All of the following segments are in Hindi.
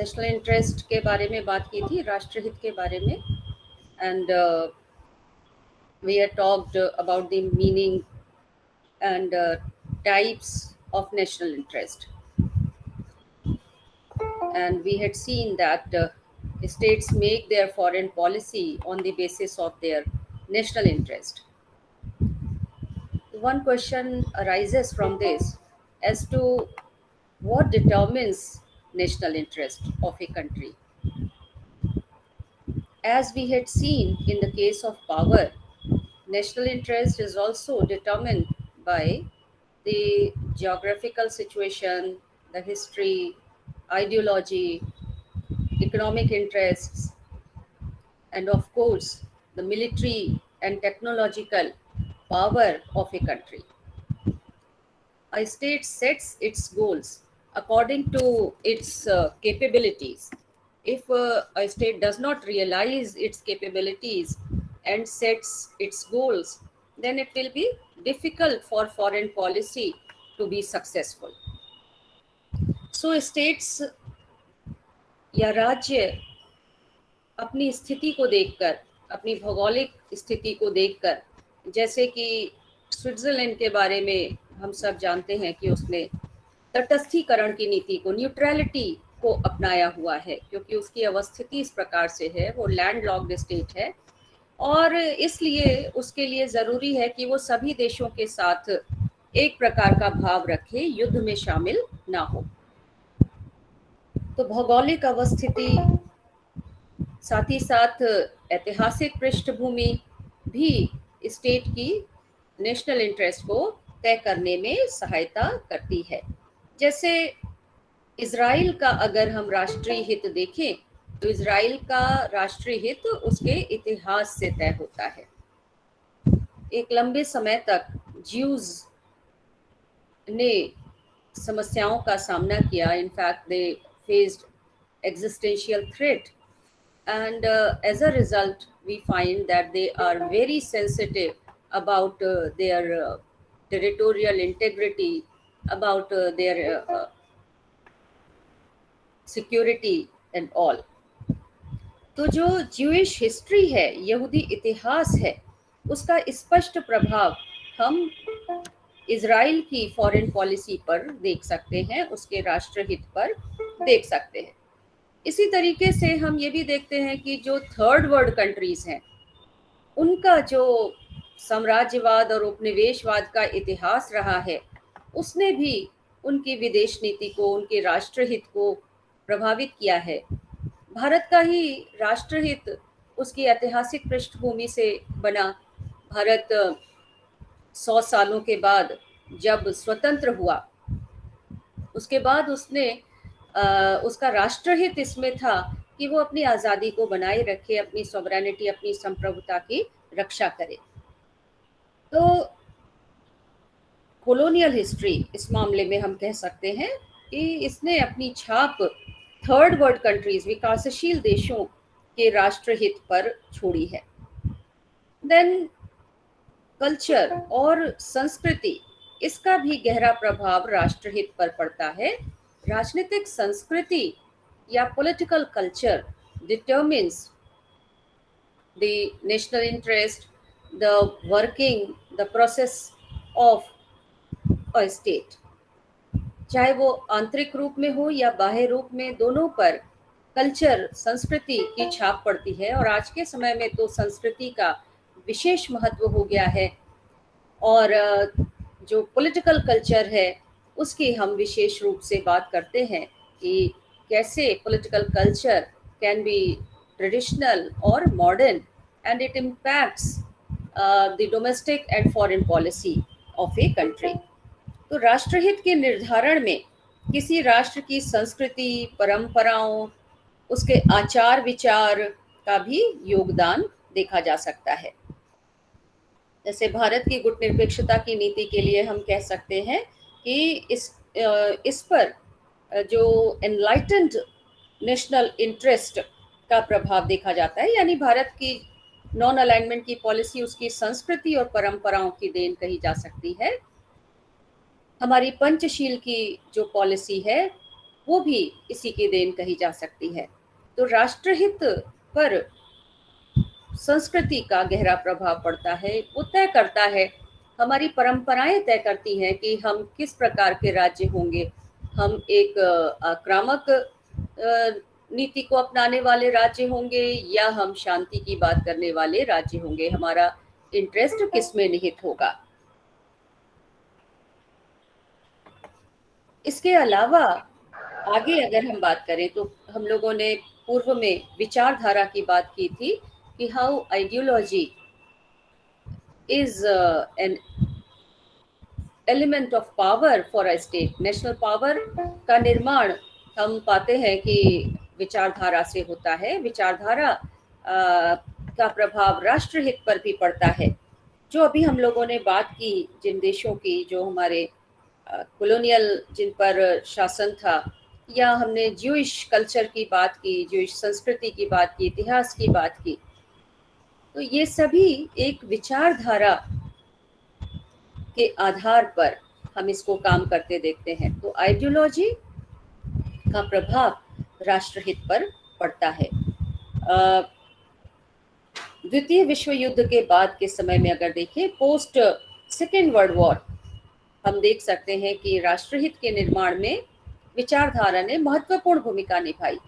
नेशनल इंटरेस्ट के बारे में बात की थी, राष्ट्रहित के बारे में. And we had talked about the meaning and types of national interest. And we had seen that states make their foreign policy on the basis of their national interest. One question arises from this as to what determines national interest of a country. As we had seen in the case of power, national interest is also determined by the geographical situation, the history, ideology, economic interests, and of course, the military and technological power of a country. A state sets its goals according to its capabilities. If a state does not realize its capabilities and sets its goals, then it will be difficult for foreign policy to be successful. So, states या राज्य अपनी स्थिति को देखकर, अपनी भौगोलिक स्थिति को देखकर, जैसे कि स्विट्जरलैंड के बारे में हम सब जानते हैं कि उसने तटस्थीकरण की नीति को, न्यूट्रलिटी को अपनाया हुआ है, क्योंकि उसकी अवस्थिति इस प्रकार से है, वो लैंड लॉक्ड स्टेट है और इसलिए उसके लिए ज़रूरी है कि वो सभी देशों के साथ एक प्रकार का भाव रखे, युद्ध में शामिल ना हो. तो भौगोलिक अवस्थिति, साथ ही साथ ऐतिहासिक पृष्ठभूमि भी स्टेट की नेशनल इंटरेस्ट को तय करने में सहायता करती है. जैसे इजराइल का अगर हम राष्ट्रीय हित देखें तो इजराइल का राष्ट्रीय हित उसके इतिहास से तय होता है. एक लंबे समय तक ज्यूज ने समस्याओं का सामना किया. In fact they faced existential threat, and as a result we find that they are very sensitive about their territorial integrity, about their security and all. तो जो ज्यूइश हिस्ट्री है, यहूदी इतिहास है, उसका स्पष्ट प्रभाव हम इजराइल की फॉरेन पॉलिसी पर देख सकते हैं, उसके राष्ट्रहित पर देख सकते हैं. इसी तरीके से हम ये भी देखते हैं कि जो थर्ड वर्ल्ड कंट्रीज हैं, उनका जो साम्राज्यवाद और उपनिवेशवाद का इतिहास रहा है, उसने भी उनकी विदेश नीति को, उनके राष्ट्रहित को प्रभावित किया है. भारत का ही राष्ट्रहित उसकी ऐतिहासिक पृष्ठभूमि से बना. भारत 100 सालों के बाद जब स्वतंत्र हुआ, उसके बाद उसने उसका राष्ट्रहित इसमें था कि वो अपनी आज़ादी को बनाए रखे, अपनी सॉवरेनिटी, अपनी संप्रभुता की रक्षा करे. तो कॉलोनियल हिस्ट्री इस मामले में हम कह सकते हैं कि इसने अपनी छाप थर्ड वर्ल्ड कंट्रीज, विकासशील देशों के राष्ट्रहित पर छोड़ी है. देन कल्चर और संस्कृति, इसका भी गहरा प्रभाव राष्ट्रहित पर पड़ता है. राजनीतिक संस्कृति या political culture determines the national interest, the working, the process of a state. चाहे वो आंतरिक रूप में हो या बाह्य रूप में, दोनों पर कल्चर, संस्कृति की छाप पड़ती है. और आज के समय में तो संस्कृति का विशेष महत्व हो गया है और जो पॉलिटिकल कल्चर है उसकी हम विशेष रूप से बात करते हैं कि कैसे political culture can be traditional और modern and it impacts the domestic and foreign policy of a country. तो राष्ट्रहित के निर्धारण में किसी राष्ट्र की संस्कृति, परंपराओं, उसके आचार विचार का भी योगदान देखा जा सकता है. जैसे भारत की गुटनिरपेक्षता की नीति के लिए हम कह सकते हैं कि इस पर जो एनलाइटेंड नेशनल इंटरेस्ट का प्रभाव देखा जाता है, यानी भारत की नॉन अलाइनमेंट की पॉलिसी उसकी संस्कृति और परंपराओं की देन कही जा सकती है. हमारी पंचशील की जो पॉलिसी है वो भी इसी की देन कही जा सकती है। तो राष्ट्रहित पर संस्कृति का गहरा प्रभाव पड़ता है। वो तय करता है, हमारी परंपराएं तय करती हैं कि हम किस प्रकार के राज्य होंगे। हम एक आक्रामक नीति को अपनाने वाले राज्य होंगे या हम शांति की बात करने वाले राज्य होंगे। हमारा इंटरेस्ट किस में निहित होगा। इसके अलावा आगे अगर हम बात करें तो हम लोगों ने पूर्व में विचारधारा की बात की थी कि how ideology is an element of power for a state. National power का निर्माण हम पाते हैं कि विचारधारा से होता है। विचारधारा का प्रभाव राष्ट्रहित पर भी पड़ता है। जो अभी हम लोगों ने बात की जिन देशों की जो हमारे कॉलोनियल जिन पर शासन था, या हमने ज्यूइश कल्चर की बात की, ज्यूइश संस्कृति की बात की, इतिहास की बात की, तो ये सभी एक विचारधारा के आधार पर हम इसको काम करते देखते हैं। तो आइडियोलॉजी का प्रभाव राष्ट्रहित पर पड़ता है। द्वितीय विश्व युद्ध के बाद के समय में अगर देखें, पोस्ट सेकेंड वर्ल्ड वॉर, हम देख सकते हैं कि राष्ट्रहित के निर्माण में विचारधारा ने महत्वपूर्ण भूमिका निभाई।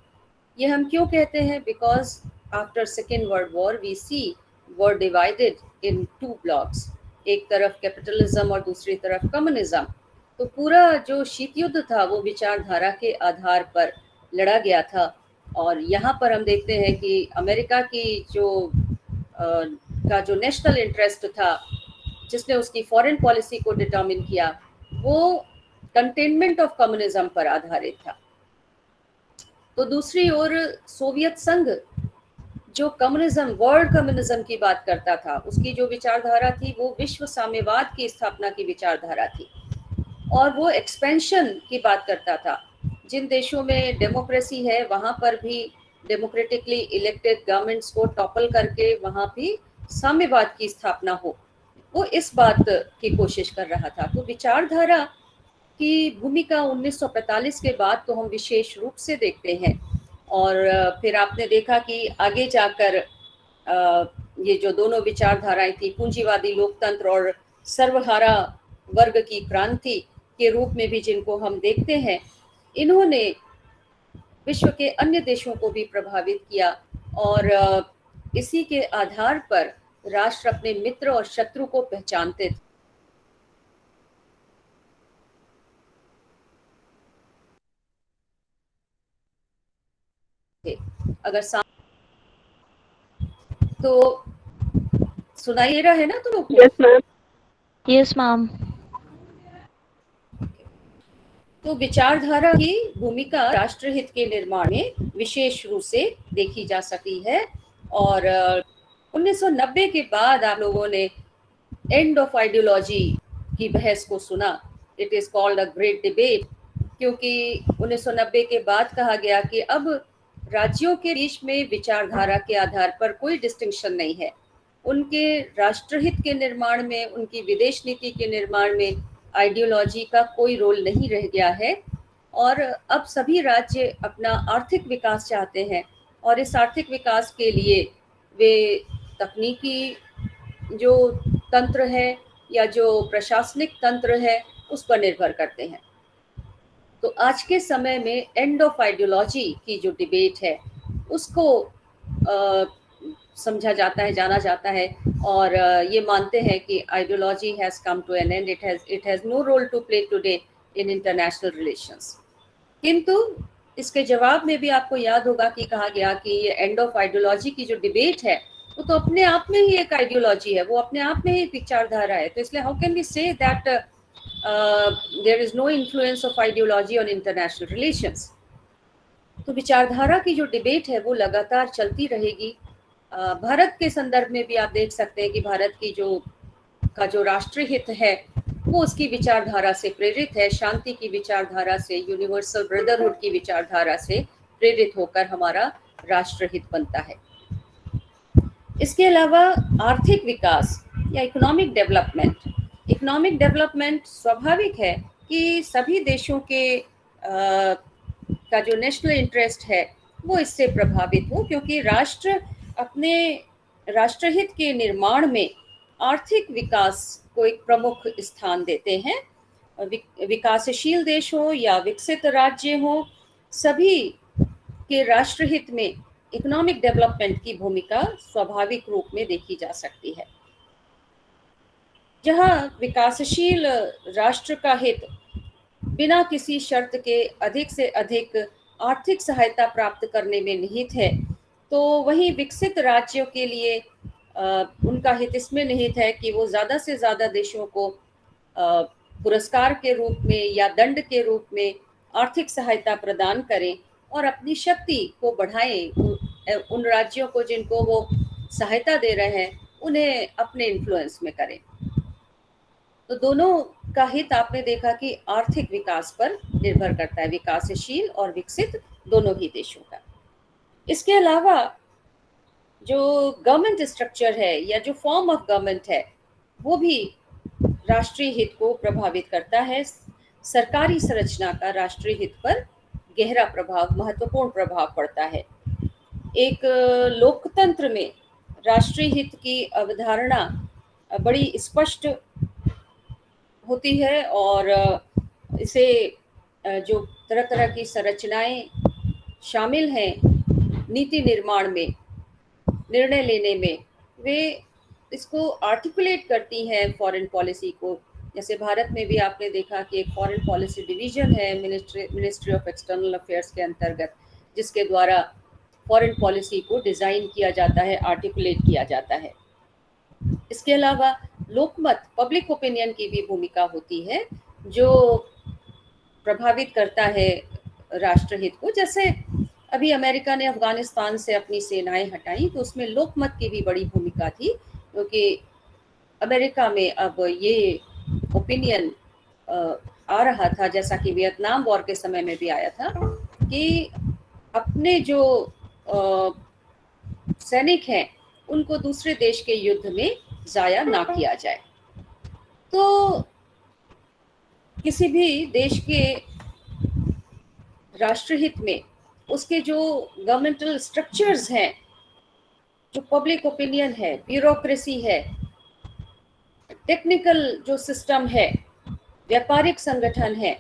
ये हम क्यों कहते हैं? Because after second world war we see were divided into blocks, एक तरफ कैपिटलिज्म और दूसरी तरफ कम्युनिज्म। तो पूरा जो शीत युद्ध था वो विचारधारा के आधार पर लड़ा गया था। और यहाँ पर हम देखते हैं कि अमेरिका की का जो नेशनल इंटरेस्ट था, जिसने उसकी फॉरेन पॉलिसी को डिटर्मिन किया, वो कंटेनमेंट ऑफ कम्युनिज्म पर आधारित था। तो दूसरी ओर सोवियत संघ जो कम्युनिज्म, वर्ल्ड कम्युनिज्म की बात करता था, उसकी जो विचारधारा थी वो विश्व साम्यवाद की स्थापना की विचारधारा थी और वो एक्सपेंशन की बात करता था। जिन देशों में डेमोक्रेसी है वहां पर भी डेमोक्रेटिकली इलेक्टेड गवर्नमेंट्स को टॉपल करके वहां भी साम्यवाद की स्थापना हो, वो इस बात की कोशिश कर रहा था। तो विचारधारा की भूमिका 1945 के बाद तो हम विशेष रूप से देखते हैं। और फिर आपने देखा कि आगे जाकर ये जो दोनों विचारधाराएं थी, पूंजीवादी लोकतंत्र और सर्वहारा वर्ग की क्रांति के रूप में भी जिनको हम देखते हैं, इन्होंने विश्व के अन्य देशों को भी प्रभावित किया। और इसी के आधार पर राष्ट्र अपने मित्र और शत्रु को पहचानते थे। अगर तो सुनाई दे रहा है ना तुम लोग? Yes ma'am. Yes ma'am. तो विचारधारा की भूमिका राष्ट्रहित के निर्माण में विशेष रूप से देखी जा सकती है। और 1990 के बाद आप लोगों ने एंड ऑफ आइडियोलॉजी की बहस को सुना। It is called a great debate, क्योंकि 1990 के बाद कहा गया कि अब राज्यों के बीच में विचारधारा के आधार पर कोई डिस्टिंक्शन नहीं है। उनके राष्ट्रहित के निर्माण में, उनकी विदेश नीति के निर्माण में आइडियोलॉजी का कोई रोल नहीं रह गया है। और अब सभी राज्य अपना आर्थिक विकास चाहते हैं और इस आर्थिक विकास के लिए वे तकनीकी जो तंत्र है या जो प्रशासनिक तंत्र है उस पर निर्भर करते हैं। तो आज के समय में एंड ऑफ आइडियोलॉजी की जो डिबेट है उसको समझा जाता है, जाना जाता है। और ये मानते हैं कि ideology has come to an end, it has no role to play today in international relations. किंतु इसके जवाब में भी आपको याद होगा कि कहा गया कि ये एंड ऑफ आइडियोलॉजी की जो डिबेट है वो तो अपने आप में ही एक आइडियोलॉजी है, वो अपने आप में ही विचारधारा है। तो इसलिए how can we say that there is no influence of ideology on international relations. तो विचारधारा की जो डिबेट है वो लगातार चलती रहेगी। भारत के संदर्भ में भी आप देख सकते हैं कि भारत की जो राष्ट्रीय हित है वो उसकी विचारधारा से प्रेरित है, शांति की विचारधारा से, यूनिवर्सल ब्रदरहुड की विचारधारा से प्रेरित होकर हमारा राष्ट्रहित बनता है। इसके अलावा आर्थिक विकास या इकोनॉमिक डेवलपमेंट स्वाभाविक है कि सभी देशों के का जो नेशनल इंटरेस्ट है वो इससे प्रभावित हो, क्योंकि राष्ट्र अपने राष्ट्रहित के निर्माण में आर्थिक विकास को एक प्रमुख स्थान देते हैं। विकासशील देश हो या विकसित राज्य हो, सभी के राष्ट्रहित में इकोनॉमिक डेवलपमेंट की भूमिका स्वाभाविक रूप में देखी जा सकती है। जहां विकासशील राष्ट्र का हित बिना किसी शर्त के अधिक से अधिक आर्थिक सहायता प्राप्त करने में निहित है, तो वहीं विकसित राज्यों के लिए उनका हित इसमें निहित है कि वो ज़्यादा से ज़्यादा देशों को पुरस्कार के रूप में या दंड के रूप में आर्थिक सहायता प्रदान करें और अपनी शक्ति को बढ़ाएं। उन राज्यों को जिनको वो सहायता दे रहे हैं उन्हें अपने इन्फ्लुएंस में करें। तो दोनों का हित आपने देखा कि आर्थिक विकास पर निर्भर करता है, विकासशील और विकसित दोनों ही देशों का। इसके अलावा जो गवर्नमेंट स्ट्रक्चर है या जो फॉर्म ऑफ गवर्नमेंट है वो भी राष्ट्रीय हित को प्रभावित करता है। सरकारी संरचना का राष्ट्रीय हित पर गहरा प्रभाव, महत्वपूर्ण प्रभाव पड़ता है। एक लोकतंत्र में राष्ट्रीय हित की अवधारणा बड़ी स्पष्ट होती है और इसे जो तरह तरह की संरचनाएं शामिल हैं नीति निर्माण में, निर्णय लेने में, वे इसको आर्टिकुलेट करती हैं फॉरेन पॉलिसी को। जैसे भारत में भी आपने देखा कि एक फॉरेन पॉलिसी डिवीजन है मिनिस्ट्री ऑफ एक्सटर्नल अफेयर्स के अंतर्गत, जिसके द्वारा फॉरेन पॉलिसी को डिज़ाइन किया जाता है, आर्टिकुलेट किया जाता है। इसके अलावा लोकमत, पब्लिक ओपिनियन की भी भूमिका होती है जो प्रभावित करता है राष्ट्रहित को। जैसे अभी अमेरिका ने अफगानिस्तान से अपनी सेनाएं हटाई तो उसमें लोकमत की भी बड़ी भूमिका थी, क्योंकि अमेरिका में अब ये ओपिनियन आ रहा था, जैसा कि वियतनाम वॉर के समय में भी आया था, कि अपने जो सैनिक हैं उनको दूसरे देश के युद्ध में जाया ना किया जाए। तो किसी भी देश के राष्ट्रहित में उसके जो गवर्नमेंटल स्ट्रक्चर्स हैं, जो पब्लिक ओपिनियन है, ब्यूरोक्रेसी है, टेक्निकल जो सिस्टम है, व्यापारिक संगठन है,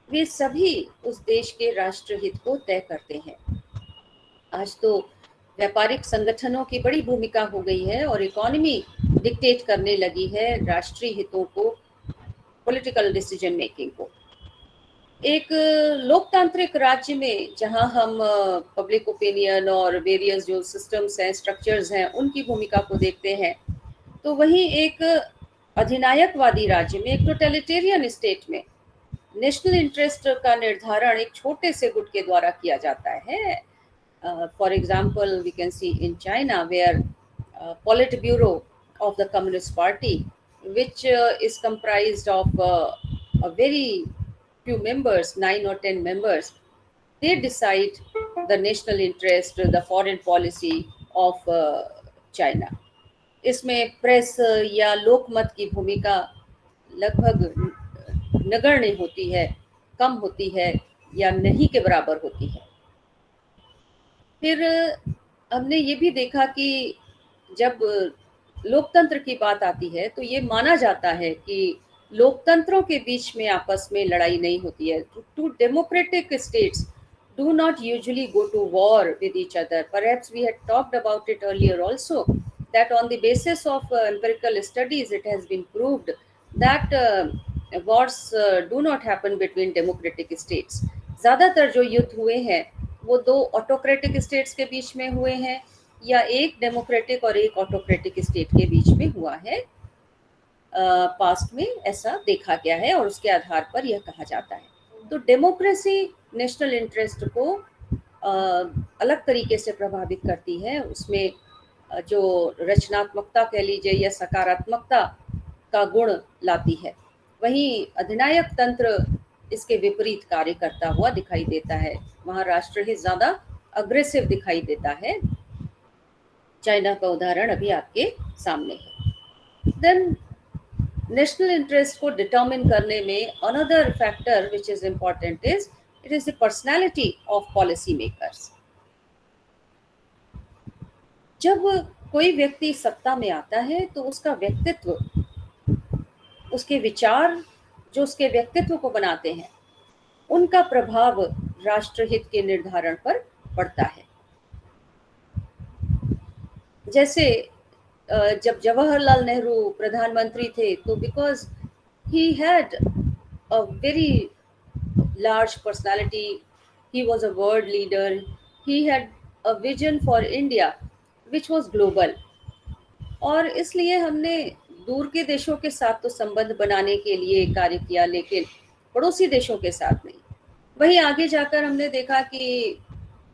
वे सभी उस देश के राष्ट्रहित को तय करते हैं। आज तो व्यापारिक संगठनों की बड़ी भूमिका हो गई है और इकोनॉमी डिक्टेट करने लगी है राष्ट्रीय हितों को, पॉलिटिकल डिसीजन मेकिंग को। एक लोकतांत्रिक राज्य में जहां हम पब्लिक ओपिनियन और वेरियस जो सिस्टम्स हैं, स्ट्रक्चर्स हैं, उनकी भूमिका को देखते हैं, तो वहीं एक अधिनायकवादी राज्य में, एक टोटलिटेरियन स्टेट में नेशनल इंटरेस्ट का निर्धारण एक छोटे से गुट के द्वारा किया जाता है। For example we can see in China where politburo of the Communist Party, which is comprised of a very few members, 9 or 10 members. They decide the national interest, the foreign policy of China. इसमें प्रेस या लोकमत की भूमिका लगभग नगण्य होती है, कम होती है या नहीं के बराबर होती है। फिर हमने ये भी देखा कि जब लोकतंत्र की बात आती है तो ये माना जाता है कि लोकतंत्रों के बीच में आपस में लड़ाई नहीं होती है। Two democratic states do not usually go to war with each other. Perhaps we had talked about it earlier also, that on the basis of empirical studies it has been proved that wars do not happen between democratic states. ज़्यादातर जो युद्ध हुए हैं वो दो ऑटोक्रेटिक स्टेट्स के बीच में हुए हैं या एक डेमोक्रेटिक और एक ऑटोक्रेटिक स्टेट के बीच में हुआ है। पास्ट में ऐसा देखा गया है और उसके आधार पर यह कहा जाता है। तो डेमोक्रेसी नेशनल इंटरेस्ट को अलग तरीके से प्रभावित करती है। उसमें जो रचनात्मकता कह लीजिए या सकारात्मकता का गुण लाती है। वहीं अधिनायक तंत्र इसके विपरीत कार्य करता हुआ दिखाई देता है। वहाँ राष्ट्रहित ज़्यादा अग्रेसिव दिखाई देता है। चाइना का उदाहरण अभी आपके सामने है। देन नेशनल इंटरेस्ट को डिटर्मिन करने में another factor which is important is It is the personality of policy makers. जब कोई व्यक्ति सत्ता में आता है तो उसका व्यक्तित्व, उसके विचार जो उसके व्यक्तित्व को बनाते हैं, उनका प्रभाव राष्ट्रहित के निर्धारण पर पड़ता है। जैसे जब जवाहरलाल नेहरू प्रधानमंत्री थे तो because he had a very large personality, he was a world leader, he had a vision for India which was global, और इसलिए हमने दूर के देशों के साथ तो संबंध बनाने के लिए कार्य किया, लेकिन पड़ोसी देशों के साथ नहीं। वहीं आगे जाकर हमने देखा कि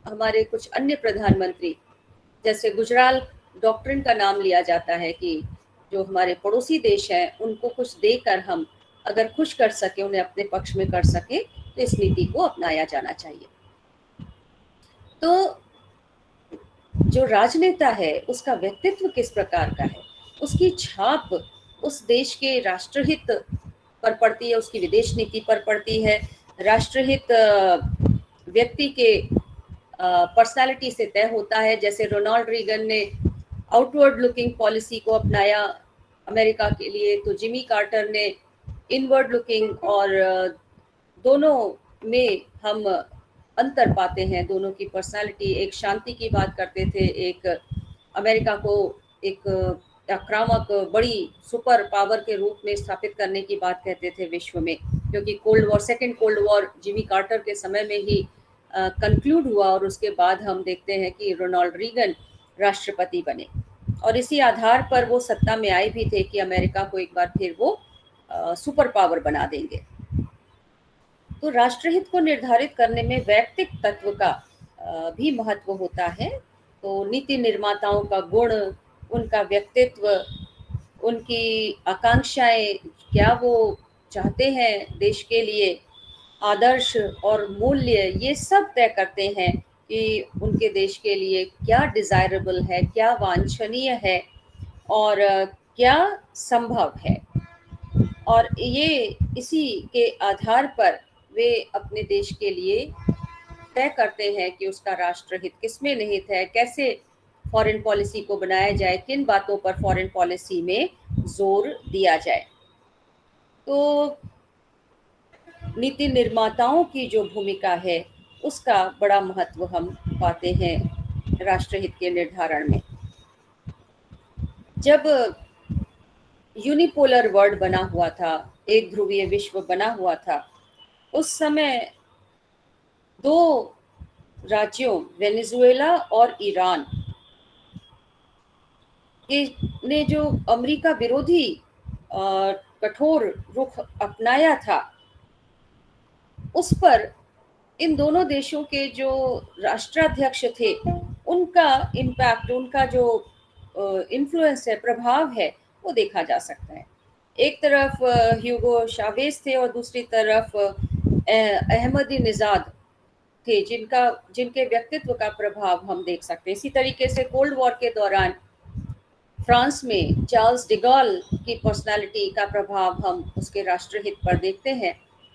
हमारे कुछ अन्य प्रधानमंत्री, जैसे गुजराल डॉक्ट्रिन का नाम लिया जाता है कि जो हमारे पड़ोसी देश हैं उनको कुछ देकर हम अगर खुश कर सके, उन्हें अपने पक्ष में कर सके, तो इस नीति को अपनाया जाना चाहिए। तो जो राजनेता है उसका व्यक्तित्व किस प्रकार का है, उसकी छाप उस देश के राष्ट्रहित पर पड़ती है, उसकी विदेश नीति पर पड़ती है, राष्ट्रहित व्यक्ति के पर्सनालिटी से तय होता है। जैसे रोनाल्ड रीगन ने आउटवर्ड लुकिंग पॉलिसी को अपनाया अमेरिका के लिए, तो जिमी कार्टर ने इनवर्ड लुकिंग, और दोनों में हम अंतर पाते हैं। दोनों की पर्सनालिटी, एक शांति की बात करते थे, एक अमेरिका को एक आक्रामक बड़ी सुपर पावर के रूप में स्थापित करने की बात कहते थे विश्व में, क्योंकि second cold war Jimmy Carter के समय में ही कंक्लूड हुआ, और उसके बाद हम देखते हैं कि रोनाल्ड रीगन राष्ट्रपति बने, और इसी आधार पर वो सत्ता में आए भी थे कि अमेरिका को एक बार फिर वो सुपर पावर बना देंगे। तो राष्ट्रहित को निर्धारित करने में वैयक्तिक तत्व का भी महत्व होता है। तो नीति निर्माताओं का गुण, उनका व्यक्तित्व, उनकी आकांक्षाएं, क्या वो चाहते हैं देश के लिए, आदर्श और मूल्य, ये सब तय करते हैं कि उनके देश के लिए क्या डिजायरेबल है, क्या वांछनीय है, और क्या संभव है। और ये इसी के आधार पर वे अपने देश के लिए तय करते हैं कि उसका राष्ट्रहित किसमें निहित है, कैसे फॉरेन पॉलिसी को बनाया जाए, किन बातों पर फॉरेन पॉलिसी में जोर दिया जाए। तो नीति निर्माताओं की जो भूमिका है उसका बड़ा महत्व हम पाते हैं राष्ट्रहित के निर्धारण में। जब यूनिपोलर वर्ल्ड बना हुआ था, एक ध्रुवीय विश्व बना हुआ था, उस समय दो राज्यों वेनेजुएला और ईरान ने जो अमेरिका विरोधी कठोर रुख अपनाया था, उस पर इन दोनों देशों के जो राष्ट्राध्यक्ष थे उनका इम्पैक्ट, उनका जो इन्फ्लुएंस है, प्रभाव है, वो देखा जा सकता है। एक तरफ ह्यूगो शावेज थे और दूसरी तरफ अहमदी निजाद थे, जिनके व्यक्तित्व का प्रभाव हम देख सकते हैं। इसी तरीके से कोल्ड वॉर के दौरान फ्रांस में चार्ल्स डिगॉल की पर्सनालिटी का प्रभाव हम उसके राष्ट्रहित पर देखते हैं।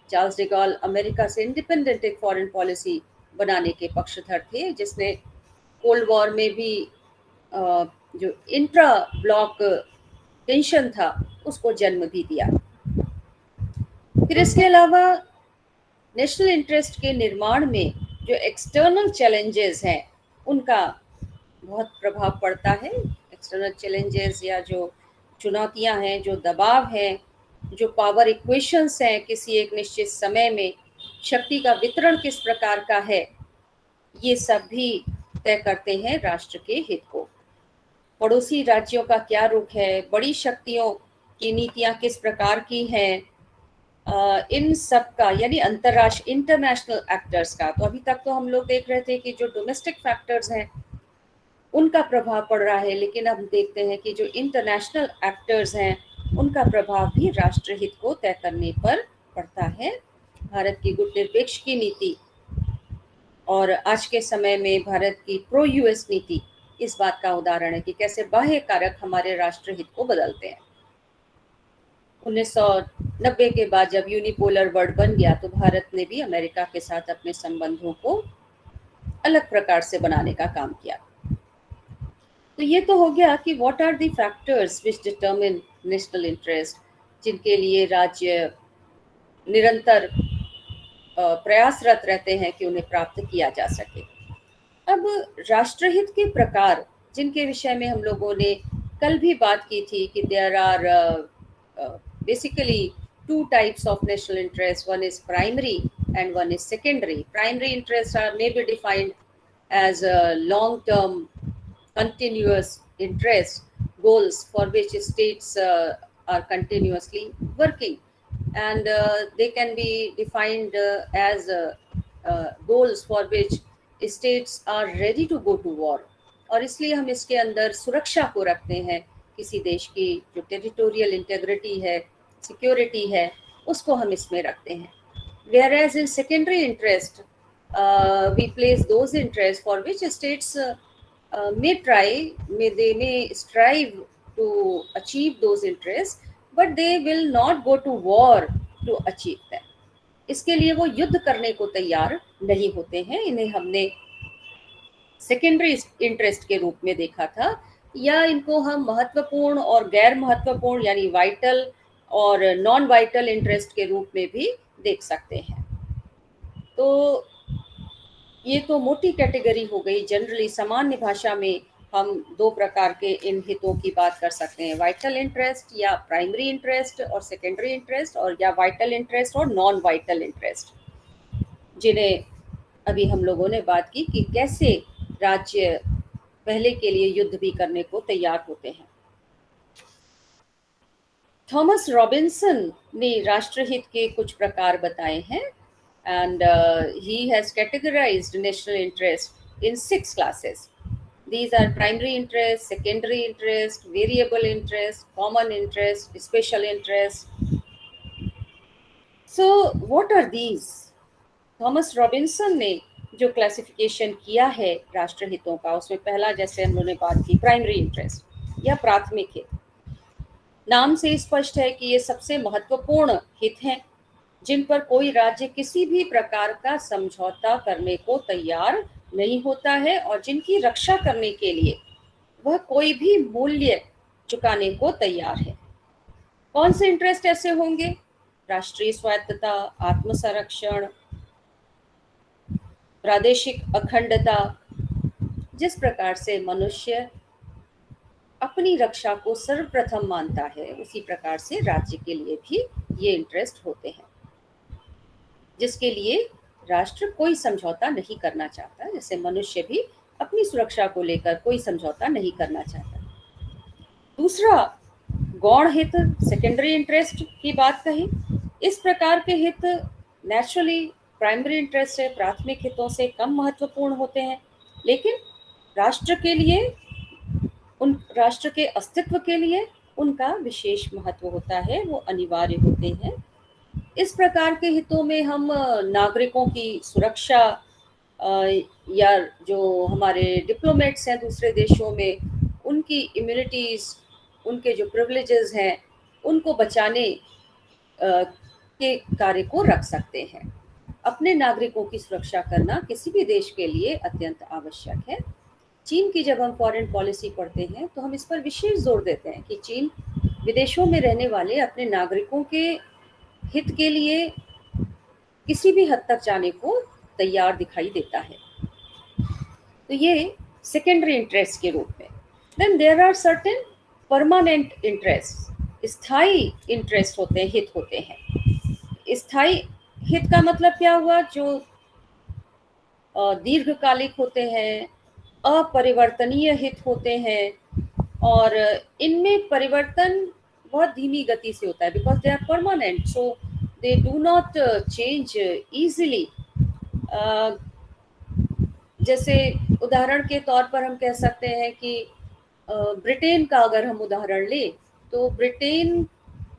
चार्ल्स डिगॉल अमेरिका से इंडिपेंडेंट एक फॉरेन पॉलिसी बनाने के पक्षधर थे, जिसने कोल्ड वॉर में भी जो इंट्रा ब्लॉक टेंशन था उसको जन्म भी दिया। फिर इसके अलावा नेशनल इंटरेस्ट के निर्माण में जो एक्सटर्नल चैलेंजेस हैं उनका बहुत प्रभाव पड़ता है। एक्सटर्नल चैलेंजेस या जो चुनौतियां हैं, जो दबाव हैं, जो पावर इक्वेशंस हैं, किसी एक निश्चित समय में शक्ति का वितरण किस प्रकार का है, ये सब भी तय करते हैं राष्ट्र के हित को। पड़ोसी राज्यों का क्या रुख है, बड़ी शक्तियों की नीतियां किस प्रकार की हैं, इन सब का, यानी अंतरराष्ट्रीय इंटरनेशनल एक्टर्स का। तो अभी तक तो हम लोग देख रहे थे कि जो डोमेस्टिक फैक्टर्स हैं उनका प्रभाव पड़ रहा है, लेकिन अब देखते हैं कि जो इंटरनेशनल एक्टर्स हैं उनका प्रभाव भी राष्ट्रहित को तय करने पर पड़ता है। भारत की गुटनिरपेक्ष की नीति और आज के समय में भारत की प्रो यूएस नीति इस बात का उदाहरण है कि कैसे बाह्य कारक हमारे राष्ट्रहित को बदलते हैं। 1990 के बाद जब यूनिपोलर वर्ल्ड बन गया तो भारत ने भी अमेरिका के साथ अपने संबंधों को अलग प्रकार से बनाने का काम किया। तो ये तो हो गया कि what are the factors which determine national interest, जिनके लिए राज्य निरंतर प्रयासरत रहते हैं कि उन्हें प्राप्त किया जा सके। अब राष्ट्रहित के प्रकार, जिनके विषय में हम लोगों ने कल भी बात की थी कि there are basically two types of national interest. One is primary and one is secondary. Primary interests may be defined as long-term continuous interest goals for which states are continuously working, and they can be defined as goals for which states are ready to go to war. और इसलिए हम इसके अंदर सुरक्षा को रखते हैं, किसी देश की जो टेरिटोरियल इंटेग्रिटी है, सिक्योरिटी है, उसको हम इसमें रखते हैं। Whereas in secondary interest, we place those interests for which states they may strive to achieve those interests, but they will not go to war to achieve them. इसके लिए वो युद्ध करने को तैयार नहीं होते हैं। इन्हें हमने सेकेंडरी इंटरेस्ट के रूप में देखा था, या इनको हम महत्वपूर्ण और गैर महत्वपूर्ण यानी वाइटल और नॉन वाइटल इंटरेस्ट के रूप में भी देख सकते हैं। तो ये तो मोटी कैटेगरी हो गई। जनरली सामान्य भाषा में हम दो प्रकार के इन हितों की बात कर सकते हैं, वाइटल इंटरेस्ट या प्राइमरी इंटरेस्ट और सेकेंडरी इंटरेस्ट, और या वाइटल इंटरेस्ट और नॉन वाइटल इंटरेस्ट, जिन्हें अभी हम लोगों ने बात की कि कैसे राज्य पहले के लिए युद्ध भी करने को तैयार होते हैं। थॉमस रॉबिन्सन ने राष्ट्रहित के कुछ प्रकार बताए हैं, and he has categorized national interest in 6 classes. These are primary interest, secondary interest, variable interest, common interest, special interest. So what are these? Thomas Robinson ने जो क्लासिफिकेशन किया है राष्ट्रहितों का, उसमें पहला, जैसे हम लोगों ने बात की, प्राइमरी इंटरेस्ट या प्राथमिक हित। नाम से स्पष्ट है कि ये सबसे महत्वपूर्ण हित हैं, जिन पर कोई राज्य किसी भी प्रकार का समझौता करने को तैयार नहीं होता है और जिनकी रक्षा करने के लिए वह कोई भी मूल्य चुकाने को तैयार है। कौन से इंटरेस्ट ऐसे होंगे? राष्ट्रीय स्वायत्तता, आत्मसंरक्षण, प्रादेशिक अखंडता। जिस प्रकार से मनुष्य अपनी रक्षा को सर्वप्रथम मानता है, उसी प्रकार से राज्य के लिए भी ये इंटरेस्ट होते हैं, जिसके लिए राष्ट्र कोई समझौता नहीं करना चाहता, जैसे मनुष्य भी अपनी सुरक्षा को लेकर कोई समझौता नहीं करना चाहता। दूसरा, गौण हित, सेकेंडरी इंटरेस्ट की बात कही। इस प्रकार के हित नेचुरली प्राइमरी इंटरेस्ट से, प्राथमिक हितों से कम महत्वपूर्ण होते हैं, लेकिन राष्ट्र के लिए, उन राष्ट्र के अस्तित्व के लिए उनका विशेष महत्व होता है, वो अनिवार्य होते हैं। इस प्रकार के हितों में हम नागरिकों की सुरक्षा या जो हमारे डिप्लोमेट्स हैं दूसरे देशों में, उनकी इम्यूनिटीज़, उनके जो प्रिविलेजेस हैं, उनको बचाने के कार्य को रख सकते हैं। अपने नागरिकों की सुरक्षा करना किसी भी देश के लिए अत्यंत आवश्यक है। चीन की जब हम फॉरेन पॉलिसी पढ़ते हैं तो हम इस पर विशेष जोर देते हैं कि चीन विदेशों में रहने वाले अपने नागरिकों के हित के लिए किसी भी हद तक जाने को तैयार दिखाई देता है। तो ये सेकेंडरी इंटरेस्ट के रूप में। Then there are certain permanent interest, स्थायी इंटरेस्ट होते हैं, हित होते हैं। स्थायी हित का मतलब क्या हुआ? जो दीर्घकालिक होते हैं, अपरिवर्तनीय हित होते हैं, और इनमें परिवर्तन बहुत धीमी गति से होता है, because they are permanent, so they do not change easily. जैसे उदाहरण के तौर पर हम कह सकते हैं कि ब्रिटेन का अगर हम उदाहरण लें, तो ब्रिटेन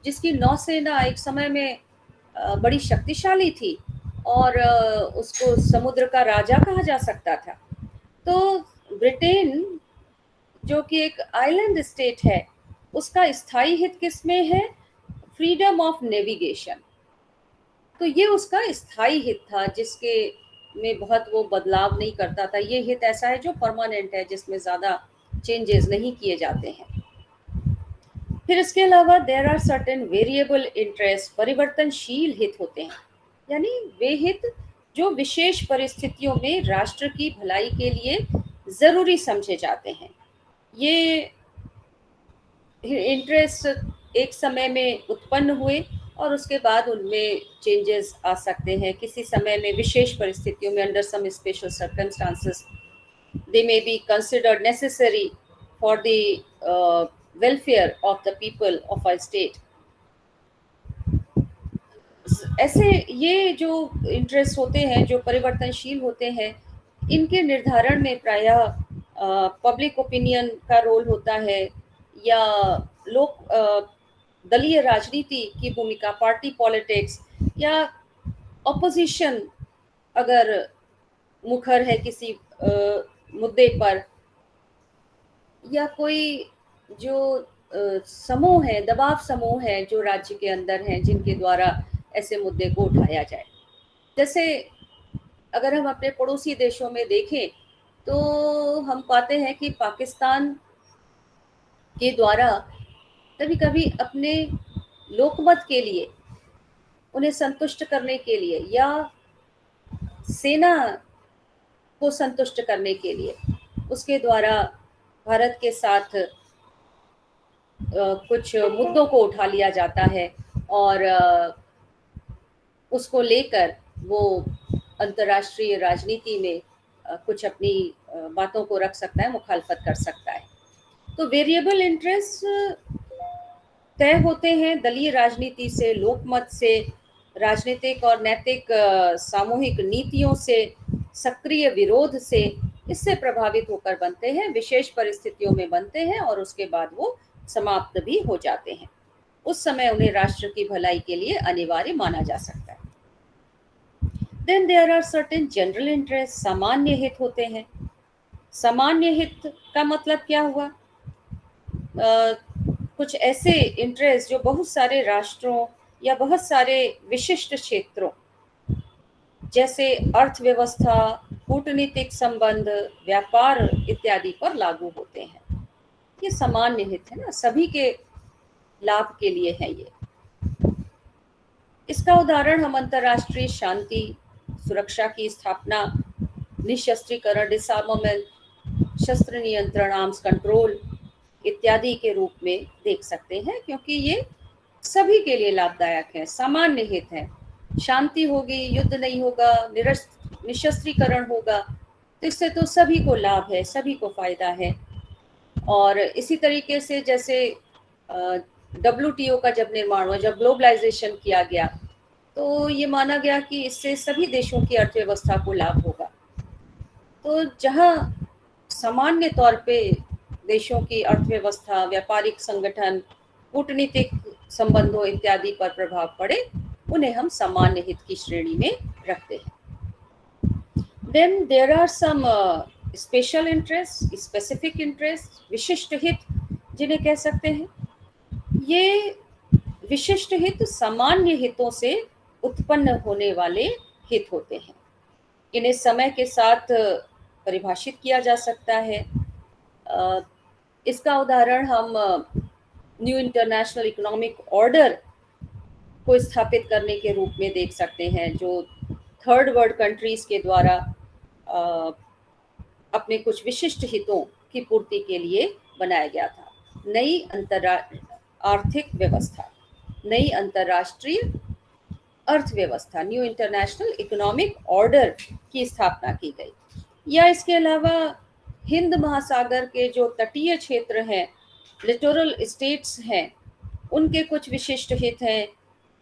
जिसकी नौसेना एक समय में बड़ी शक्तिशाली थी और उसको समुद्र का राजा कहा जा सकता था, तो ब्रिटेन जो कि एक आइलैंड स्टेट है, उसका स्थायी हित किस में है? Freedom of navigation. तो ये उसका स्थायी हित था, जिसके में बहुत वो बदलाव नहीं करता था। ये हित ऐसा है जो परमानेंट है, जिसमें ज़्यादा चेंजेस नहीं किए जाते हैं। फिर इसके अलावा there are certain variable interest, परिवर्तनशील हित होते हैं, यानी वे हित जो विशेष परिस्थितियों में राष्ट्र की भलाई के लिए ज़रूरी समझे जाते हैं। ये इंटरेस्ट एक समय में उत्पन्न हुए और उसके बाद उनमें चेंजेस आ सकते हैं। किसी समय में विशेष परिस्थितियों में, under some special circumstances, they may be considered necessary for the welfare of the people of a state. ऐसे ये जो इंटरेस्ट होते हैं, जो परिवर्तनशील होते हैं, इनके निर्धारण में प्रायः पब्लिक ओपिनियन का रोल होता है, या लोक दलीय राजनीति की भूमिका, पार्टी पॉलिटिक्स, या ऑपोजिशन अगर मुखर है किसी मुद्दे पर, या कोई जो समूह है, दबाव समूह है जो राज्य के अंदर हैं, जिनके द्वारा ऐसे मुद्दे को उठाया जाए। जैसे अगर हम अपने पड़ोसी देशों में देखें तो हम पाते हैं कि पाकिस्तान के द्वारा कभी कभी अपने लोकमत के लिए, उन्हें संतुष्ट करने के लिए, या सेना को संतुष्ट करने के लिए, उसके द्वारा भारत के साथ कुछ मुद्दों को उठा लिया जाता है, और उसको लेकर वो अंतर्राष्ट्रीय राजनीति में कुछ अपनी बातों को रख सकता है, मुखालफत कर सकता है। तो वेरिएबल इंटरेस्ट तय होते हैं दलीय राजनीति से, लोकमत से, राजनीतिक और नैतिक सामूहिक नीतियों से, सक्रिय विरोध से, इससे प्रभावित होकर बनते हैं, विशेष परिस्थितियों में बनते हैं और उसके बाद वो समाप्त भी हो जाते हैं। उस समय उन्हें राष्ट्र की भलाई के लिए अनिवार्य माना जा सकता है। Then there are certain general interest, सामान्य हित होते हैं। सामान्य हित का मतलब क्या हुआ? कुछ ऐसे इंटरेस्ट जो बहुत सारे राष्ट्रों या बहुत सारे विशिष्ट क्षेत्रों, जैसे अर्थव्यवस्था, कूटनीतिक संबंध, व्यापार इत्यादि पर लागू होते हैं। ये सामान्य हित है ना, सभी के लाभ के लिए है ये। इसका उदाहरण हम अंतर्राष्ट्रीय शांति, सुरक्षा की स्थापना, निशस्त्रीकरण, डिसआर्मामेंट, शस्त्र नियंत्रण, आर्म्स कंट्रोल इत्यादि के रूप में देख सकते हैं, क्योंकि ये सभी के लिए लाभदायक है, सामान्य हित है। शांति होगी, युद्ध नहीं होगा, निशस्त्रीकरण होगा, तो इससे तो सभी को लाभ है, सभी को फायदा है। और इसी तरीके से जैसे WTO का जब निर्माण हुआ, जब ग्लोबलाइजेशन किया गया, तो ये माना गया कि इससे सभी देशों की अर्थव्यवस्था को लाभ होगा। तो जहाँ सामान्य तौर पे देशों की अर्थव्यवस्था, व्यापारिक संगठन, कूटनीतिक संबंधों इत्यादि पर प्रभाव पड़े, उन्हें हम सामान्य हित की श्रेणी में रखते हैं। Then there are some special interest, specific interest, विशिष्ट हित जिन्हें कह सकते हैं। ये विशिष्ट हित सामान्य हितों से उत्पन्न होने वाले हित होते हैं। इन्हें समय के साथ परिभाषित किया जा सकता है। इसका उदाहरण हम न्यू इंटरनेशनल इकोनॉमिक ऑर्डर को स्थापित करने के रूप में देख सकते हैं, जो थर्ड वर्ल्ड कंट्रीज के द्वारा अपने कुछ विशिष्ट हितों की पूर्ति के लिए बनाया गया था। नई आर्थिक व्यवस्था, नई अंतर्राष्ट्रीय अर्थव्यवस्था, न्यू इंटरनेशनल इकोनॉमिक ऑर्डर की स्थापना की गई। या इसके अलावा हिंद महासागर के जो तटीय क्षेत्र हैं, लिटोरल स्टेट्स हैं, उनके कुछ विशिष्ट हित हैं।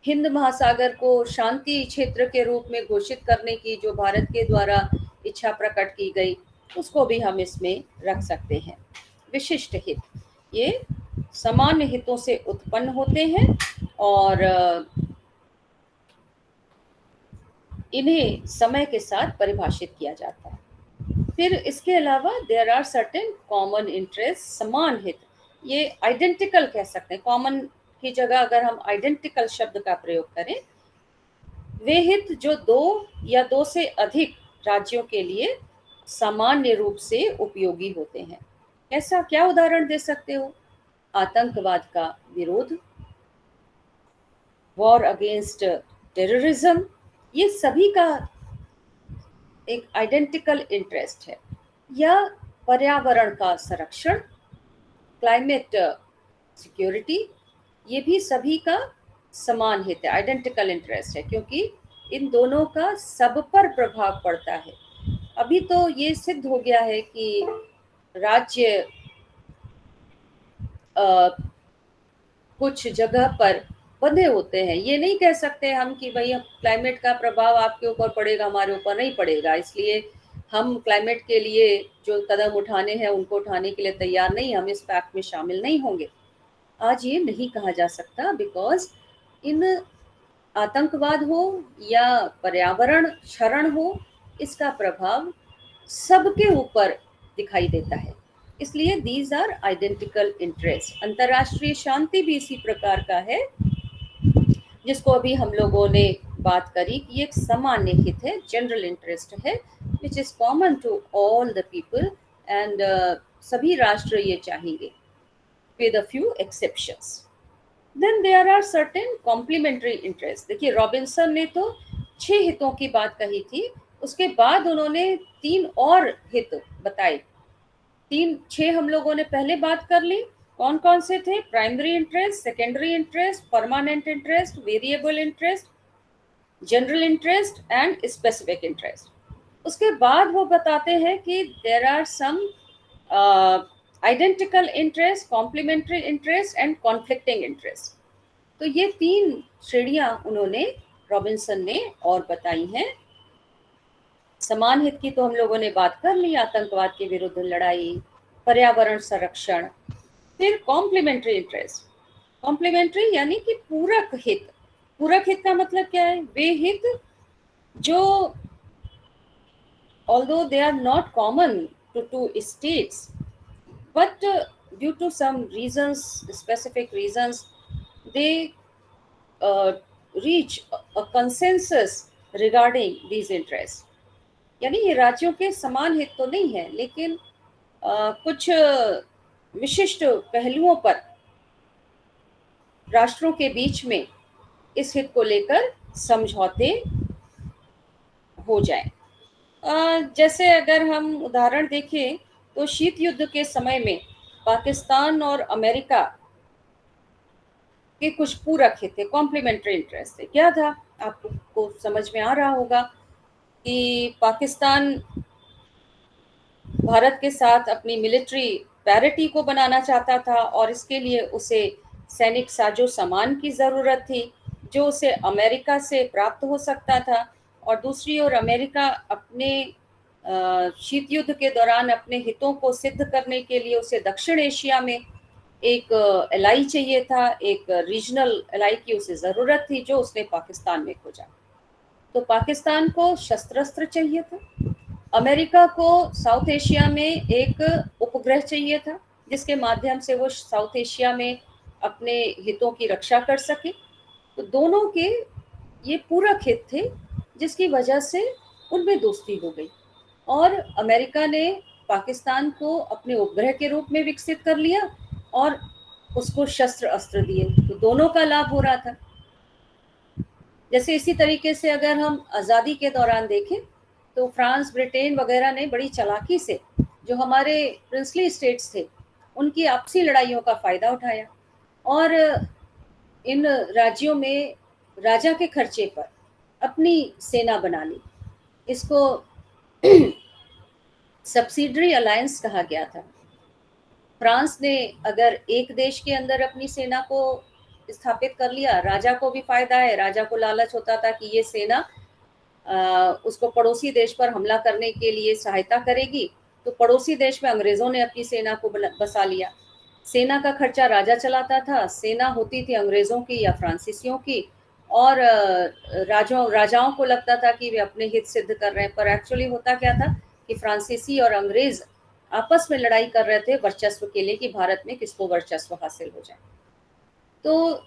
हिंद महासागर को शांति क्षेत्र के रूप में घोषित करने की जो भारत के द्वारा इच्छा प्रकट की गई, उसको भी हम इसमें रख सकते हैं। विशिष्ट हित ये सामान्य हितों से उत्पन्न होते हैं और इन्हें समय के साथ परिभाषित किया जाता है। फिर इसके अलावा there are certain common interest, समान हित, ये आइडेंटिकल कह सकते हैं। कॉमन की जगह अगर हम आइडेंटिकल शब्द का प्रयोग करें, वे हित जो दो या दो से अधिक राज्यों के लिए सामान्य रूप से उपयोगी होते हैं। ऐसा क्या उदाहरण दे सकते हो? आतंकवाद का विरोध, वॉर अगेंस्ट टेररिज्म, ये सभी का एक आइडेंटिकल इंटरेस्ट है। या पर्यावरण का संरक्षण, क्लाइमेट सिक्योरिटी, ये भी सभी का समान हित है, आइडेंटिकल इंटरेस्ट है, क्योंकि इन दोनों का सब पर प्रभाव पड़ता है। अभी तो ये सिद्ध हो गया है कि राज्य कुछ जगह पर बंधे होते हैं। ये नहीं कह सकते हम कि भाई क्लाइमेट का प्रभाव आपके ऊपर पड़ेगा, हमारे ऊपर नहीं पड़ेगा, इसलिए हम क्लाइमेट के लिए जो कदम उठाने हैं उनको उठाने के लिए तैयार नहीं, हम इस पैक्ट में शामिल नहीं होंगे। आज ये नहीं कहा जा सकता, बिकॉज इन आतंकवाद हो या पर्यावरण क्षरण हो, इसका प्रभाव सबके ऊपर दिखाई देता है। इसलिए दीज आर आइडेंटिकल इंटरेस्ट। अंतर्राष्ट्रीय शांति भी इसी प्रकार का है, जिसको अभी हम लोगों ने बात करी कि एक सामान्य हित है, जनरल इंटरेस्ट है, which is common to all the people, and सभी राष्ट्र ये चाहेंगे, with a few exceptions. Then there are certain complementary interest. देखिए, रॉबिन्सन ने तो 6 हितों की बात कही थी, उसके बाद उन्होंने 3 और हित बताए। 6 हम लोगों ने पहले बात कर ली। कौन कौन से थे? Primary interest, secondary interest, permanent interest, variable interest, general interest and specific interest. उसके बाद वो बताते हैं कि there are some identical interest, complementary interest and conflicting interest. तो ये 3 श्रेणियां उन्होंने, रॉबिन्सन ने, और बताई हैं। समान हित की तो हम लोगों ने बात कर ली, आतंकवाद के विरुद्ध लड़ाई, पर्यावरण संरक्षण। फिर कॉम्प्लीमेंट्री इंटरेस्ट। कॉम्प्लीमेंट्री यानी कि पूरक हित। पूरक हित का मतलब क्या है? वे हित जो although they are not common to two states, but due to some reasons, specific reasons, they reach a consensus regarding these interests. यानी ये राज्यों के समान हित तो नहीं है, लेकिन कुछ विशिष्ट पहलुओं पर राष्ट्रों के बीच में इस हित को लेकर समझौते हो जाएं। जैसे अगर हम उदाहरण देखें तो शीत युद्ध के समय में पाकिस्तान और अमेरिका के कुछ पूरक हित थे, कॉम्प्लीमेंट्री इंटरेस्ट थे। क्या था? आपको समझ में आ रहा होगा कि पाकिस्तान भारत के साथ अपनी मिलिट्री पैरिटी को बनाना चाहता था, और इसके लिए उसे सैनिक साजो सामान की ज़रूरत थी जो उसे अमेरिका से प्राप्त हो सकता था। और दूसरी ओर अमेरिका अपने शीत युद्ध के दौरान अपने हितों को सिद्ध करने के लिए उसे दक्षिण एशिया में एक एलाई चाहिए था, एक रीजनल एलाई की उसे ज़रूरत थी, जो उसने पाकिस्तान में खोजा। तो पाकिस्तान को शस्त्रास्त्र चाहिए था, अमेरिका को साउथ एशिया में एक उपग्रह चाहिए था जिसके माध्यम से वो साउथ एशिया में अपने हितों की रक्षा कर सके। तो दोनों के ये पूरक हित थे, जिसकी वजह से उनमें दोस्ती हो गई, और अमेरिका ने पाकिस्तान को अपने उपग्रह के रूप में विकसित कर लिया और उसको शस्त्र अस्त्र दिए। तो दोनों का लाभ हो रहा था। जैसे इसी तरीके से अगर हम आज़ादी के दौरान देखें तो फ्रांस, ब्रिटेन वगैरह ने बड़ी चालाकी से जो हमारे प्रिंसली स्टेट्स थे उनकी आपसी लड़ाइयों का फ़ायदा उठाया, और इन राज्यों में राजा के खर्चे पर अपनी सेना बना ली। इसको सब्सिडरी अलायंस कहा गया था। फ्रांस ने अगर एक देश के अंदर अपनी सेना को स्थापित कर लिया, राजा को भी फायदा है, राजा को लालच होता था कि ये सेना उसको पड़ोसी देश पर हमला करने के लिए सहायता करेगी, तो पड़ोसी देश में अंग्रेजों ने अपनी सेना को बसा लिया। सेना का खर्चा राजा चलाता था, सेना होती थी अंग्रेजों की या फ्रांसीसियों की, और राजाओं को लगता था कि वे अपने हित सिद्ध कर रहे हैं, पर एक्चुअली होता क्या था कि फ्रांसीसी और अंग्रेज आपस में लड़ाई कर रहे थे वर्चस्व के लिए, कि भारत में किसको वर्चस्व हासिल हो जाए। तो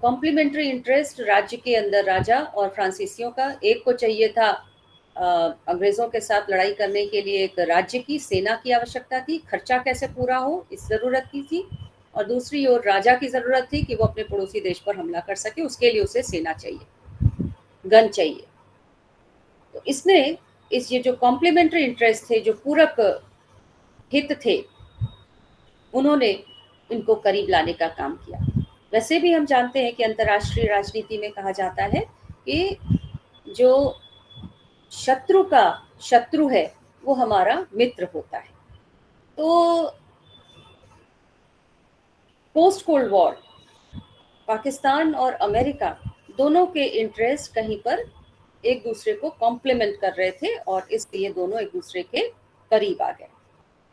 कॉम्प्लीमेंट्री इंटरेस्ट राज्य के अंदर राजा और फ्रांसीसियों का, एक को चाहिए था अंग्रेजों के साथ लड़ाई करने के लिए एक राज्य की सेना की आवश्यकता थी, खर्चा कैसे पूरा हो इस जरूरत की थी, और दूसरी ओर राजा की जरूरत थी कि वो अपने पड़ोसी देश पर हमला कर सके, उसके लिए उसे सेना चाहिए, गन चाहिए। तो इसने ये जो कॉम्प्लीमेंट्री इंटरेस्ट थे, जो पूरक हित थे, उन्होंने इनको करीब लाने का काम किया। वैसे भी हम जानते हैं कि अंतर्राष्ट्रीय राजनीति में कहा जाता है कि जो शत्रु का शत्रु है वो हमारा मित्र होता है। तो पोस्ट कोल्ड वॉर पाकिस्तान और अमेरिका दोनों के इंटरेस्ट कहीं पर एक दूसरे को कॉम्प्लीमेंट कर रहे थे और इसलिए दोनों एक दूसरे के करीब आ गए।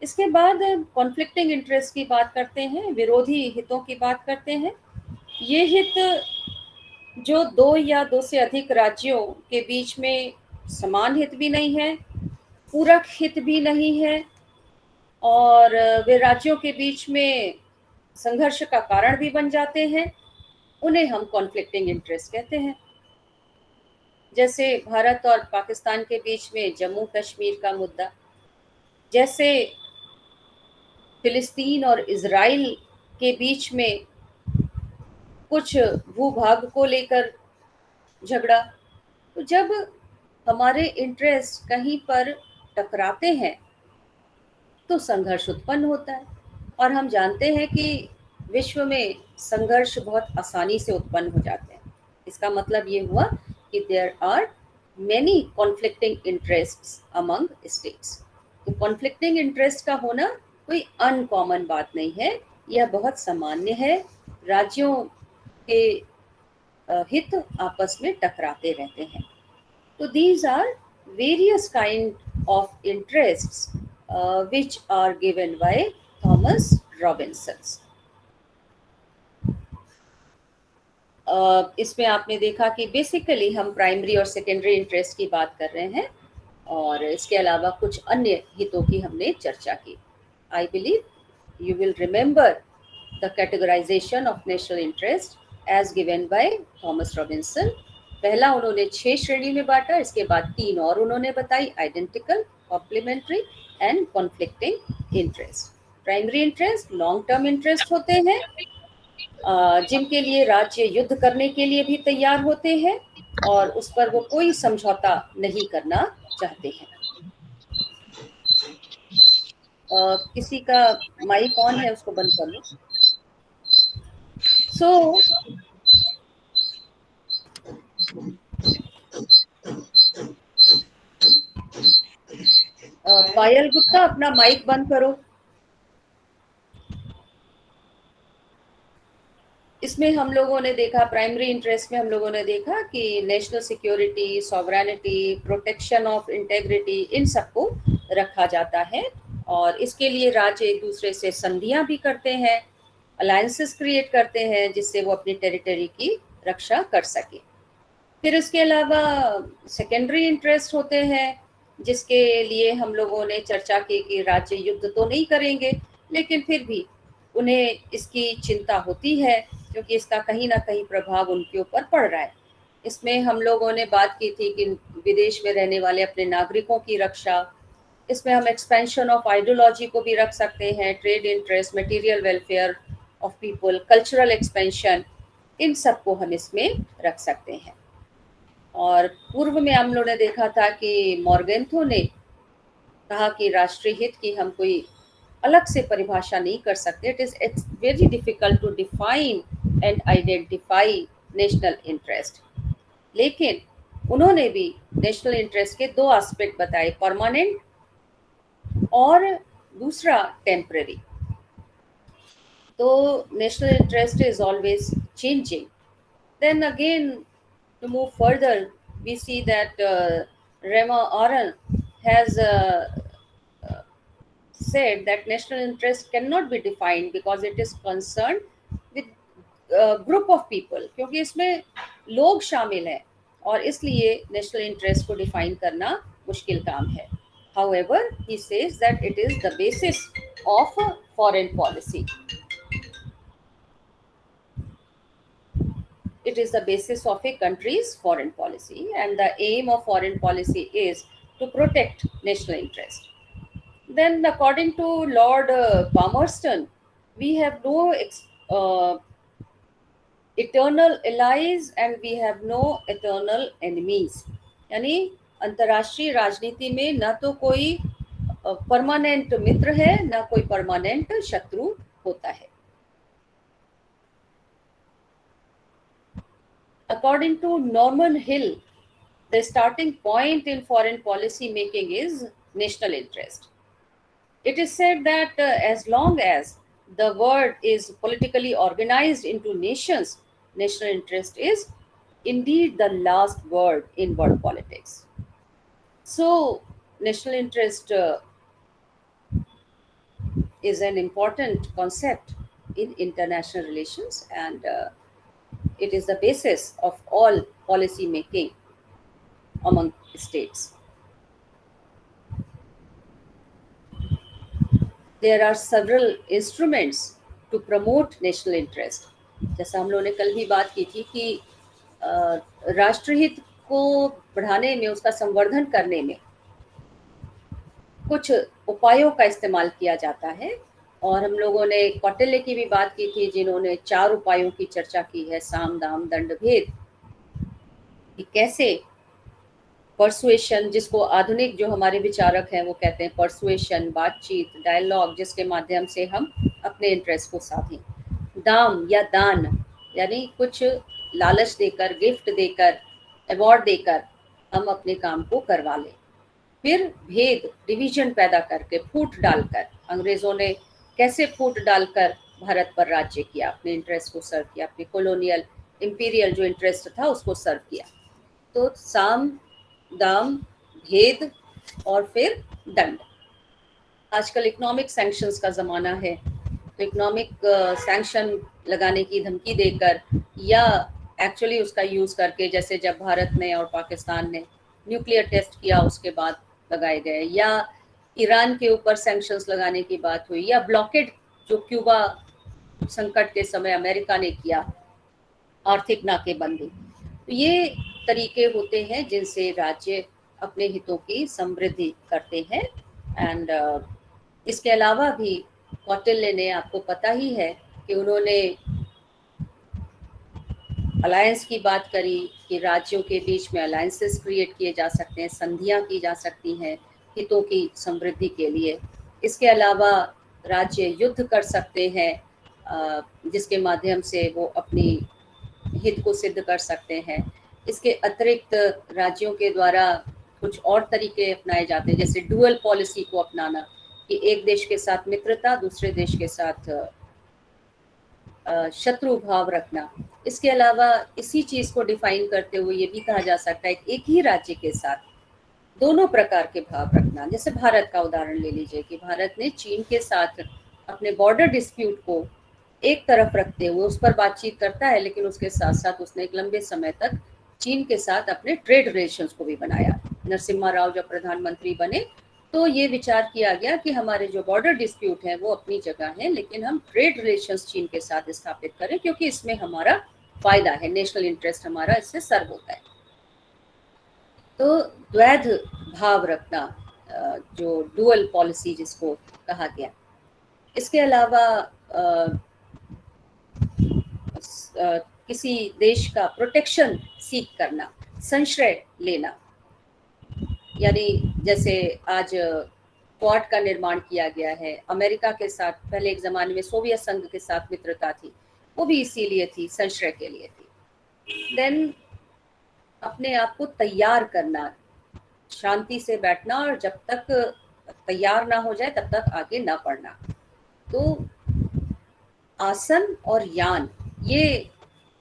इसके बाद कॉन्फ्लिक्टिंग इंटरेस्ट की बात करते हैं, विरोधी हितों की बात करते हैं। ये हित जो दो या दो से अधिक राज्यों के बीच में समान हित भी नहीं है, पूरक हित भी नहीं है, और वे राज्यों के बीच में संघर्ष का कारण भी बन जाते हैं, उन्हें हम कॉन्फ्लिक्टिंग इंटरेस्ट कहते हैं। जैसे भारत और पाकिस्तान के बीच में जम्मू कश्मीर का मुद्दा, जैसे फिलिस्तीन और इजराइल के बीच में कुछ भूभाग को लेकर झगड़ा। तो जब हमारे इंटरेस्ट कहीं पर टकराते हैं तो संघर्ष उत्पन्न होता है, और हम जानते हैं कि विश्व में संघर्ष बहुत आसानी से उत्पन्न हो जाते हैं। इसका मतलब ये हुआ कि there are many conflicting interests among states. तो कॉन्फ्लिक्टिंग इंटरेस्ट का होना कोई अनकॉमन बात नहीं है, यह बहुत सामान्य है। राज्यों के हित आपस में टकराते रहते हैं। तो these are various kind of interests which are given by Thomas Robinson. इसमें आपने देखा कि बेसिकली हम प्राइमरी और सेकेंडरी इंटरेस्ट की बात कर रहे हैं, और इसके अलावा कुछ अन्य हितों की हमने चर्चा की। I believe you will remember the categorization of national interest as given by Thomas Robinson. पहला उन्होंने 6 श्रेणी में बांटा, इसके बाद 3 और उन्होंने बताई, identical, complementary and conflicting interest. Primary interest long term interest होते हैं, जिनके लिए राज्य युद्ध करने के लिए भी तैयार होते हैं और उस पर वो कोई समझौता नहीं करना चाहते हैं। किसी का माइक ऑन है, उसको बंद कर लो। सो पायल गुप्ता, अपना माइक बंद करो। इसमें हम लोगों ने देखा, प्राइमरी इंटरेस्ट में हम लोगों ने देखा कि national security, sovereignty, protection of integrity, इन सबको रखा जाता है, और इसके लिए राज्य एक दूसरे से संधियां भी करते हैं, अलायंसेस क्रिएट करते हैं, जिससे वो अपनी टेरिटरी की रक्षा कर सके। फिर इसके अलावा सेकेंडरी इंटरेस्ट होते हैं, जिसके लिए हम लोगों ने चर्चा की कि राज्य युद्ध तो नहीं करेंगे, लेकिन फिर भी उन्हें इसकी चिंता होती है क्योंकि इसका कहीं ना कहीं प्रभाव उनके ऊपर पड़ रहा है। इसमें हम लोगों ने बात की थी कि विदेश में रहने वाले अपने नागरिकों की रक्षा, इसमें हम एक्सपेंशन ऑफ आइडियोलॉजी को भी रख सकते हैं, trade interest, material welfare of people, cultural expansion, इन सब को हम इसमें रख सकते हैं। और पूर्व में हम लोगों ने देखा था कि मॉर्गेंथो ने कहा कि राष्ट्रीय हित की हम कोई अलग से परिभाषा नहीं कर सकते। It is very difficult to define and identify national interest. लेकिन उन्होंने भी नेशनल इंटरेस्ट के 2 एस्पेक्ट बताए, परमानेंट और दूसरा टेम्पररी। तो national interest is always changing. Then again, to move further, we see that Rema Aron has said that national interest cannot be defined because it is concerned with group of people, क्योंकि इसमें लोग शामिल हैं और इसलिए नेशनल इंटरेस्ट को डिफाइन करना मुश्किल काम है। However, he says that it is the basis of foreign policy. it is the basis of a country's foreign policy, and the aim of foreign policy is to protect national interest. Then, according to Lord Palmerston, we have no eternal allies and we have no eternal enemies. यानी अंतर्राष्ट्रीय राजनीति में ना तो कोई परमानेंट मित्र है, ना कोई परमानेंट शत्रु होता है. According to Norman Hill, the starting point in foreign policy making is national interest. It is said that as long as the world is politically organized into nations, national interest is indeed the last word in world politics. So, national interest is an important concept in international relations, and it is the basis of all policy making among states. There are several instruments to promote national interest. जैसा हम लोगों ने कल भी बात की थी कि राष्ट्रहित को बढ़ाने में, उसका संवर्धन करने में कुछ उपायों का इस्तेमाल किया जाता है. और हम लोगों ने कौटिल्य की भी बात की थी, जिन्होंने 4 उपायों की चर्चा की है, साम दाम दंड भेद, कि कैसे परसुएशन, जिसको आधुनिक जो हमारे विचारक हैं वो कहते हैं परसुएशन, बातचीत, डायलॉग, जिसके माध्यम से हम अपने इंटरेस्ट को साधें. दाम या दान, यानी कुछ लालच देकर, गिफ्ट देकर, अवार्ड देकर हम अपने काम को करवा लें. फिर भेद, डिवीजन पैदा करके, फूट डालकर, अंग्रेजों ने कैसे फूट डालकर भारत पर राज्य किया, अपने इंटरेस्ट को सर्व किया, अपने कॉलोनियल इंपीरियल जो इंटरेस्ट था उसको सर्व किया. तो साम दाम भेद और फिर दंड. आजकल इकोनॉमिक सैंक्शंस का ज़माना है, तो इकोनॉमिक सैंक्शन लगाने की धमकी देकर या एक्चुअली उसका यूज़ करके, जैसे जब भारत ने और पाकिस्तान ने न्यूक्लियर टेस्ट किया उसके बाद लगाए गए, या ईरान के ऊपर सैंक्शंस लगाने की बात हुई, या ब्लॉकेड जो क्यूबा संकट के समय अमेरिका ने किया, आर्थिक नाकेबंदी. तो ये तरीके होते हैं जिनसे राज्य अपने हितों की समृद्धि करते हैं. एंड इसके अलावा भी कौटिल्य ने, आपको पता ही है कि उन्होंने अलायंस की बात करी कि राज्यों के बीच में अलायंसेस क्रिएट किए जा सकते हैं, संधियां की जा सकती हैं हितों की समृद्धि के लिए. इसके अलावा राज्य युद्ध कर सकते हैं, जिसके माध्यम से वो अपनी हित को सिद्ध कर सकते हैं. इसके अतिरिक्त राज्यों के द्वारा कुछ और तरीके अपनाए जाते हैं, जैसे डुअल पॉलिसी को अपनाना, कि एक देश के साथ मित्रता, दूसरे देश के साथ शत्रु भाव रखना. इसके अलावा इसी चीज़ को डिफाइन करते हुए ये भी कहा जा सकता है कि एक ही राज्य के साथ दोनों प्रकार के भाव रखना. जैसे भारत का उदाहरण ले लीजिए कि भारत ने चीन के साथ अपने बॉर्डर डिस्प्यूट को एक तरफ रखते हुए उस पर बातचीत करता है, लेकिन उसके साथ साथ उसने एक लंबे समय तक चीन के साथ अपने ट्रेड रिलेशंस को भी बनाया. नरसिम्हा राव जब प्रधानमंत्री बने तो ये विचार किया गया कि हमारे जो बॉर्डर डिस्प्यूट हैं वो अपनी जगह हैं, लेकिन हम ट्रेड रिलेशंस चीन के साथ स्थापित करें, क्योंकि इसमें हमारा फायदा है, नेशनल इंटरेस्ट हमारा इससे सर्व होता है. तो द्वैध भाव रखना, जो डुअल पॉलिसी जिसको कहा गया. इसके अलावा किसी देश का प्रोटेक्शन सीख करना, संश्रय लेना, यानी जैसे आज क्वाड का निर्माण किया गया है. अमेरिका के साथ पहले एक ज़माने में सोवियत संघ के साथ मित्रता थी, वो भी इसीलिए थी, संश्रय के लिए थी. देन अपने आप को तैयार करना, शांति से बैठना, और जब तक तैयार ना हो जाए तब तक आगे ना बढ़ना. तो आसन और यान, ये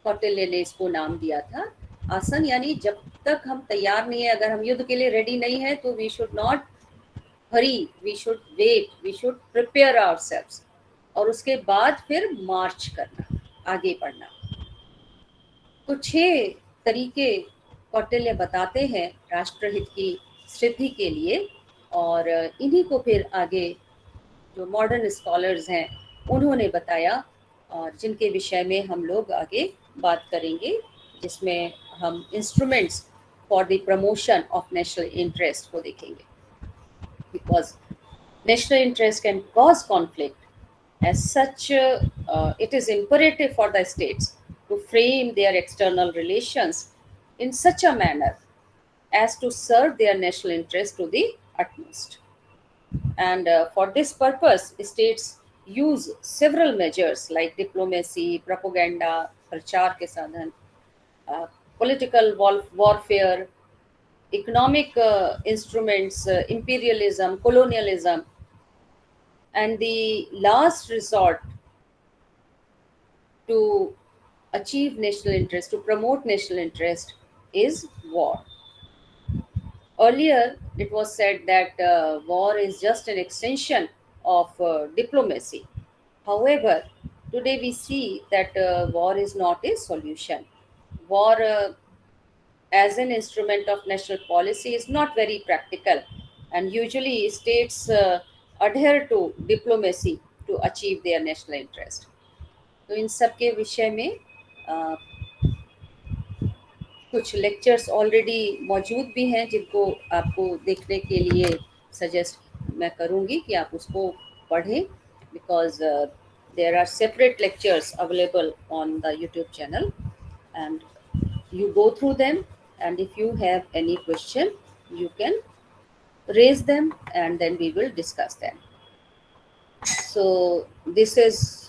कौटिल्य ने इसको नाम दिया था. आसन यानी जब तक हम तैयार नहीं है, अगर हम युद्ध के लिए रेडी नहीं है, तो we should not hurry, we should wait, we should prepare ourselves, और उसके बाद फिर मार्च करना, आगे बढ़ना. तो 6 तरीके कौटिल्य बताते हैं राष्ट्रहित की सिद्धि के लिए, और इन्हीं को फिर आगे जो मॉडर्न स्कॉलर्स हैं उन्होंने बताया, और जिनके विषय में हम लोग आगे बात करेंगे जिसमें हम instruments for the promotion of national interest को देखेंगे, because national interest can cause conflict. As such, it is imperative for the states to frame their external relations in such a manner as to serve their national interest to the utmost. And for this purpose, states use several measures like diplomacy, propaganda, prachar ke sadhan, uh, political warfare, economic instruments, imperialism, colonialism, and the last resort to achieve national interest, to promote national interest, is war. Earlier, it was said that war is just an extension of diplomacy. However, today we see that war is not a solution. War, as an instrument of national policy, is not very practical, and usually states adhere to diplomacy to achieve their national interest. तो इन सब के विषय में अ, कुछ लेक्चर्स ऑलरेडी मौजूद भी हैं जिनको आपको देखने के लिए सजेस्ट मैं करूँगी कि आप उसको पढ़ें, because there are separate lectures available on the YouTube channel, and you go through them, and if you have any question you can raise them and then we will discuss them. So this is